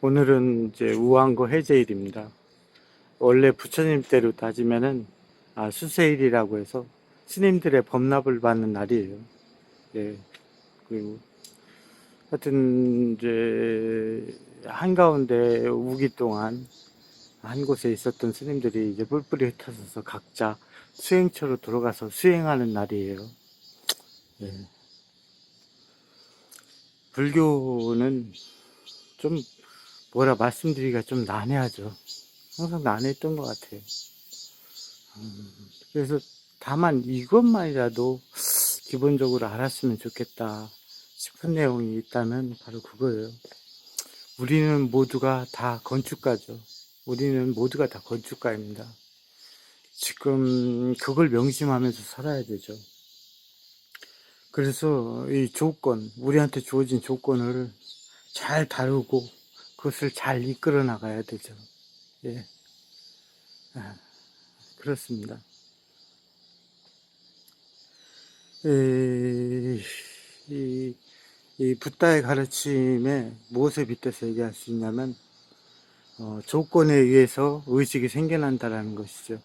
오늘은 이제 우한거 해제일입니다. 원래 부처님 때로 따지면은 수세일이라고 해서 스님들의 법납을 받는 날이에요. 예. 그리고 하여튼 이제 한가운데 우기 동안 한 곳에 있었던 스님들이 이제 뿔뿔이 흩어져서 각자 수행처로 돌아가서 수행하는 날이에요. 예. 불교는 좀 뭐라 말씀드리기가 좀 난해하죠. 항상 난해했던 것 같아요. 그래서 다만 이것만이라도 기본적으로 알았으면 좋겠다 싶은 내용이 있다면 바로 그거예요. 우리는 모두가 다 건축가죠. 우리는 모두가 다 건축가입니다. 지금 그걸 명심하면서 살아야 되죠. 그래서 이 조건, 우리한테 주어진 조건을 잘 다루고 그것을 잘 이끌어 나가야 되죠. 예. 그렇습니다. 이 붓다의 가르침에 무엇에 빗대서 얘기할 수 있냐면 조건에 의해서 의식이 생겨난다라는 것이죠.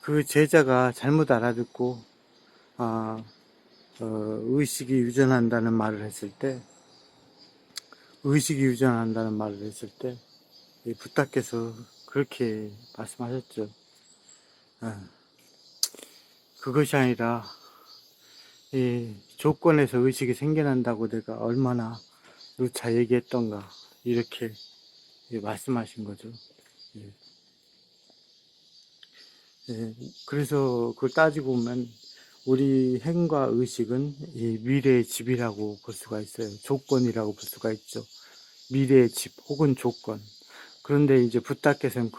그 제자가 잘못 알아듣고 의식이 유전한다는 말을 했을 때 이 붓다께서 그렇게 말씀하셨죠. 그것이 아니라 이 조건에서 의식이 생겨난다고 내가 얼마나 누차 얘기했던가 이렇게 말씀하신 거죠. 예. 예. 그래서 그걸 따지고 보면 우리 행과 의식은 이 미래의 집이라고 볼 수가 있어요. 조건이라고 볼 수가 있죠. 미래의 집 혹은 조건. 그런데 이제 붓다께서는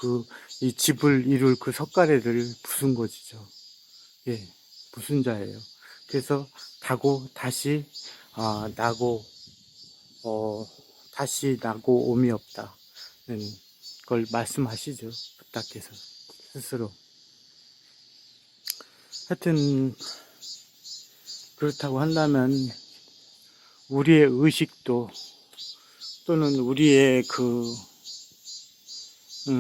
이 집을 이룰 그 석가래를 부순 것이죠. 예, 부순 자예요. 그래서 다시 나고 다시 나고 옴이 없다는 걸 말씀하시죠. 붓다께서 스스로. 하여튼 그렇다고 한다면 우리의 의식도 또는 우리의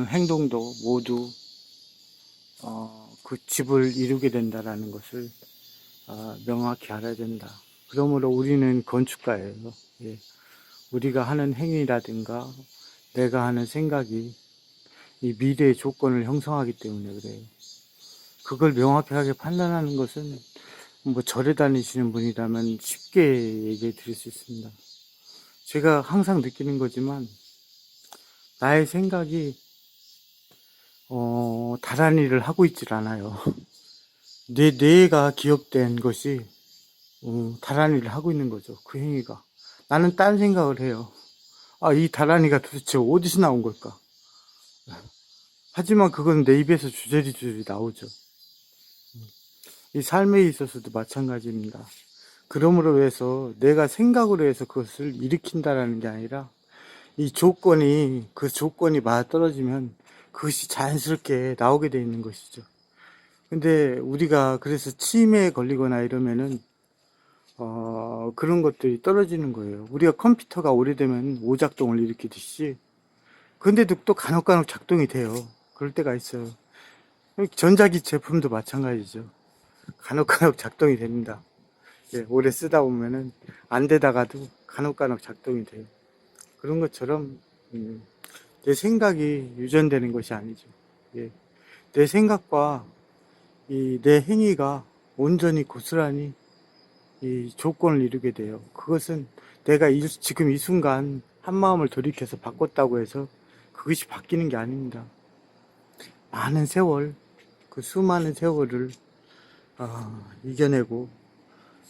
행동도 모두 그 집을 이루게 된다라는 것을 명확히 알아야 된다. 그러므로 우리는 건축가예요. 예. 우리가 하는 행위라든가 내가 하는 생각이 이 미래의 조건을 형성하기 때문에 그래요. 그걸 명확하게 판단하는 것은 뭐 절에 다니시는 분이라면 쉽게 얘기해 드릴 수 있습니다. 제가 항상 느끼는 거지만 나의 생각이 다른 일을 하고 있질 않아요. 내 뇌가 기억된 것이 다른 일을 하고 있는 거죠. 그 행위가. 나는 딴 생각을 해요. 이 다란이가 도대체 어디서 나온 걸까? 하지만 그건 내 입에서 주저리 나오죠. 이 삶에 있어서도 마찬가지입니다. 그러므로 해서 내가 생각으로 해서 그것을 일으킨다라는 게 아니라 그 조건이 맞아떨어지면 그것이 자연스럽게 나오게 돼 있는 것이죠. 근데 우리가 그래서 치매에 걸리거나 이러면은 그런 것들이 떨어지는 거예요. 우리가 컴퓨터가 오래되면 오작동을 일으키듯이 근데도 또 간혹 작동이 돼요. 그럴 때가 있어요. 전자기 제품도 마찬가지죠. 간혹 작동이 됩니다. 예, 오래 쓰다 보면은 안 되다가도 간혹 작동이 돼요. 그런 것처럼 내 생각이 유전되는 것이 아니죠. 예, 내 생각과 내 행위가 온전히 고스란히 이 조건을 이루게 돼요. 그것은 내가 지금 이 순간 한 마음을 돌이켜서 바꿨다고 해서 그것이 바뀌는 게 아닙니다. 많은 세월, 그 수많은 세월을 이겨내고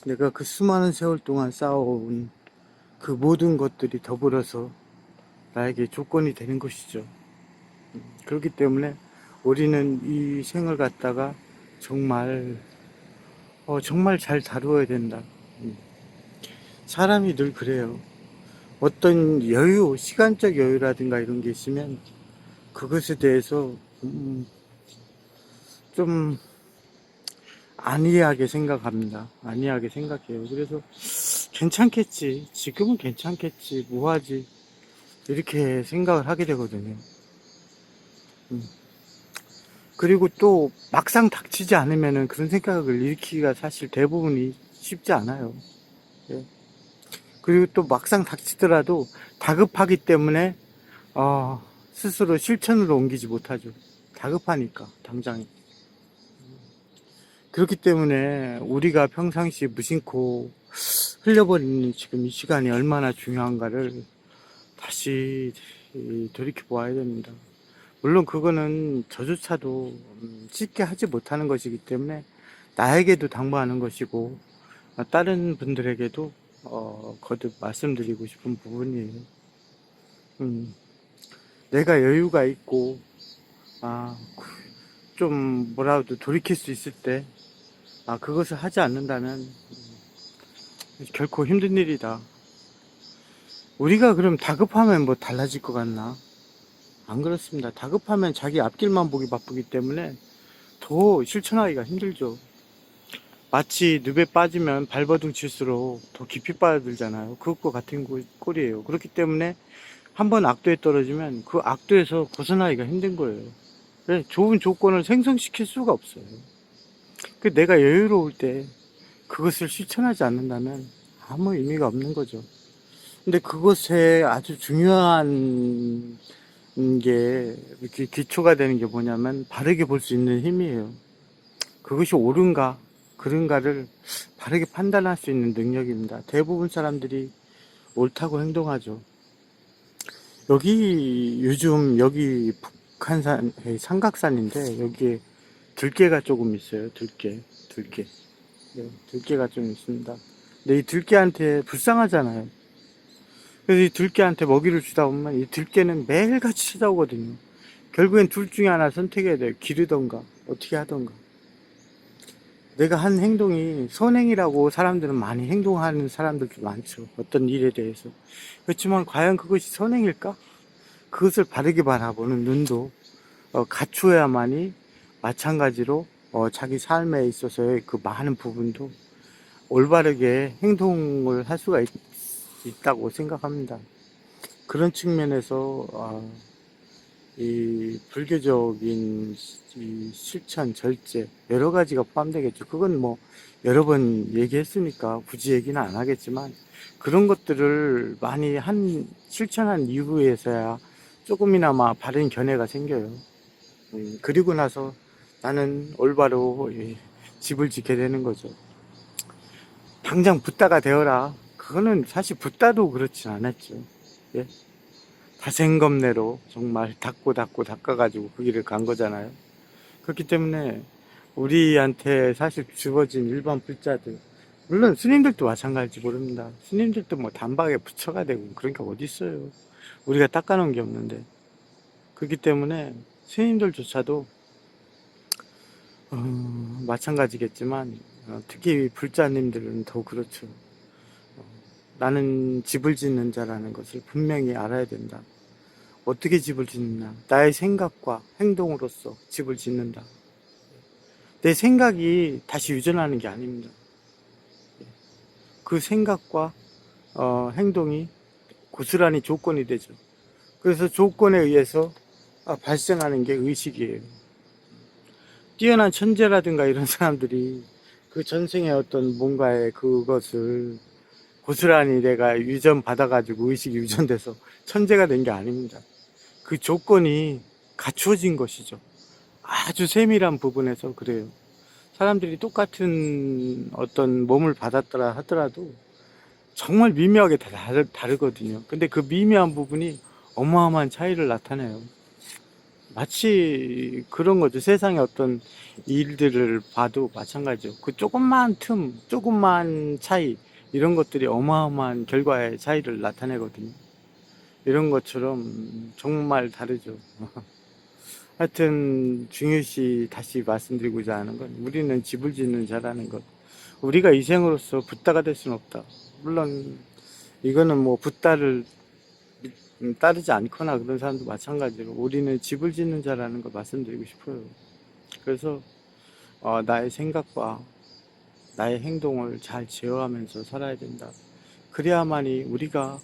내가 그 수많은 세월 동안 쌓아온 그 모든 것들이 더불어서 나에게 조건이 되는 것이죠. 그렇기 때문에 우리는 이 생을 갖다가 정말 정말 잘 다루어야 된다. 사람이 늘 그래요. 어떤 여유, 시간적 여유라든가 이런 게 있으면 그것에 대해서 좀 안이하게 생각합니다. 안이하게 생각해요. 그래서 괜찮겠지. 지금은 괜찮겠지. 뭐하지. 이렇게 생각을 하게 되거든요. 음. 그리고 또 막상 닥치지 않으면은 그런 생각을 일으키기가 사실 대부분이 쉽지 않아요. 예. 그리고 또 막상 닥치더라도 다급하기 때문에 스스로 실천으로 옮기지 못하죠. 다급하니까 당장에. 그렇기 때문에 우리가 평상시 무심코 흘려버리는 지금 이 시간이 얼마나 중요한가를 다시 돌이켜 보아야 됩니다. 물론 그거는 저조차도 쉽게 하지 못하는 것이기 때문에 나에게도 당부하는 것이고 다른 분들에게도 거듭 말씀드리고 싶은 부분이에요. 음, 내가 여유가 있고 좀 뭐라도 돌이킬 수 있을 때 그것을 하지 않는다면 결코 힘든 일이다. 우리가 그럼 다급하면 뭐 달라질 것 같나? 안 그렇습니다. 다급하면 자기 앞길만 보기 바쁘기 때문에 더 실천하기가 힘들죠. 마치 늪에 빠지면 발버둥 칠수록 더 깊이 빠져들잖아요. 그것과 같은 꼴이에요. 그렇기 때문에 한번 악도에 떨어지면 그 악도에서 벗어나기가 힘든 거예요. 그래서 좋은 조건을 생성시킬 수가 없어요. 내가 여유로울 때 그것을 실천하지 않는다면 아무 의미가 없는 거죠. 근데 그것에 아주 중요한 게 이렇게 기초가 되는 게 뭐냐면 바르게 볼 수 있는 힘이에요. 그것이 옳은가 그른가를 바르게 판단할 수 있는 능력입니다. 대부분 사람들이 옳다고 행동하죠. 요즘 여기 북한산 삼각산인데 여기에 들깨가 조금 있어요. 들깨. 네, 들깨가 좀 있습니다. 근데 이 들깨한테 불쌍하잖아요. 그래서 이 들깨한테 먹이를 주다 보면 이 들깨는 매일같이 찾아오거든요. 결국엔 둘 중에 하나 선택해야 돼요. 기르던가 어떻게 하던가. 내가 한 행동이 선행이라고 사람들은 많이 행동하는 사람들도 많죠. 어떤 일에 대해서. 그렇지만 과연 그것이 선행일까? 그것을 바르게 바라보는 눈도 갖추어야만이 마찬가지로 자기 삶에 있어서의 그 많은 부분도 올바르게 행동을 할 수가 있다고 생각합니다. 그런 측면에서 이 불교적인 이 실천, 절제 여러 가지가 포함되겠죠. 그건 뭐 여러 번 얘기했으니까 굳이 얘기는 안 하겠지만 그런 것들을 많이 실천한 이후에서야 조금이나마 바른 견해가 생겨요. 그리고 나서 나는 올바로 집을 짓게 되는 거죠. 당장 붓다가 되어라. 그거는 사실 붓다도 그렇진 않았죠. 예? 다생검내로 정말 닦아가지고 그 길을 간 거잖아요. 그렇기 때문에 우리한테 사실 주어진 일반 불자들, 물론 스님들도 마찬가지일지 모릅니다. 스님들도 뭐 단박에 부처가 되고 그런 게 어디 있어요. 우리가 닦아놓은 게 없는데. 그렇기 때문에 스님들조차도 마찬가지겠지만 특히 불자님들은 더 그렇죠. 나는 집을 짓는 자라는 것을 분명히 알아야 된다. 어떻게 집을 짓느냐? 나의 생각과 행동으로서 집을 짓는다. 내 생각이 다시 유전하는 게 아닙니다. 그 생각과 행동이 고스란히 조건이 되죠. 그래서 조건에 의해서 발생하는 게 의식이에요. 뛰어난 천재라든가 이런 사람들이 그 전생에 어떤 뭔가의 그것을 고스란히 내가 유전받아가지고 의식이 유전돼서 천재가 된 게 아닙니다. 그 조건이 갖추어진 것이죠. 아주 세밀한 부분에서 그래요. 사람들이 똑같은 어떤 몸을 받았더라 하더라도 정말 미묘하게 다 다르거든요. 근데 그 미묘한 부분이 어마어마한 차이를 나타내요. 마치 그런 거죠. 세상의 어떤 일들을 봐도 마찬가지죠. 그 조금만 조금만 차이, 이런 것들이 어마어마한 결과의 차이를 나타내거든요. 이런 것처럼 정말 다르죠. 하여튼 중요시 다시 말씀드리고자 하는 건 우리는 집을 짓는 자라는 것. 우리가 이생으로서 붓다가 될 수는 없다. 물론 이거는 뭐 붓다를 따르지 않거나 그런 사람도 마찬가지로 우리는 집을 짓는 자라는 걸 말씀드리고 싶어요. 그래서 나의 생각과 나의 행동을 잘 제어하면서 살아야 된다. 그래야만이 우리가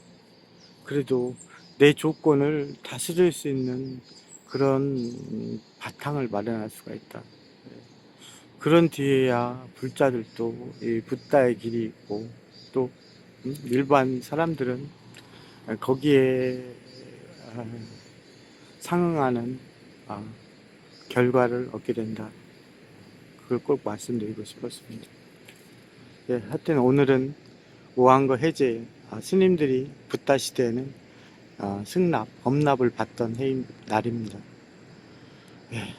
그래도 내 조건을 다스릴 수 있는 그런 바탕을 마련할 수가 있다. 그런 뒤에야 불자들도 이 붓다의 길이 있고 또 일반 사람들은 거기에 상응하는 결과를 얻게 된다. 그걸 꼭 말씀드리고 싶었습니다. 예, 하여튼 오늘은 오한거 해제, 스님들이 붓다 시대에는 승납, 범납을 받던 날입니다. 예,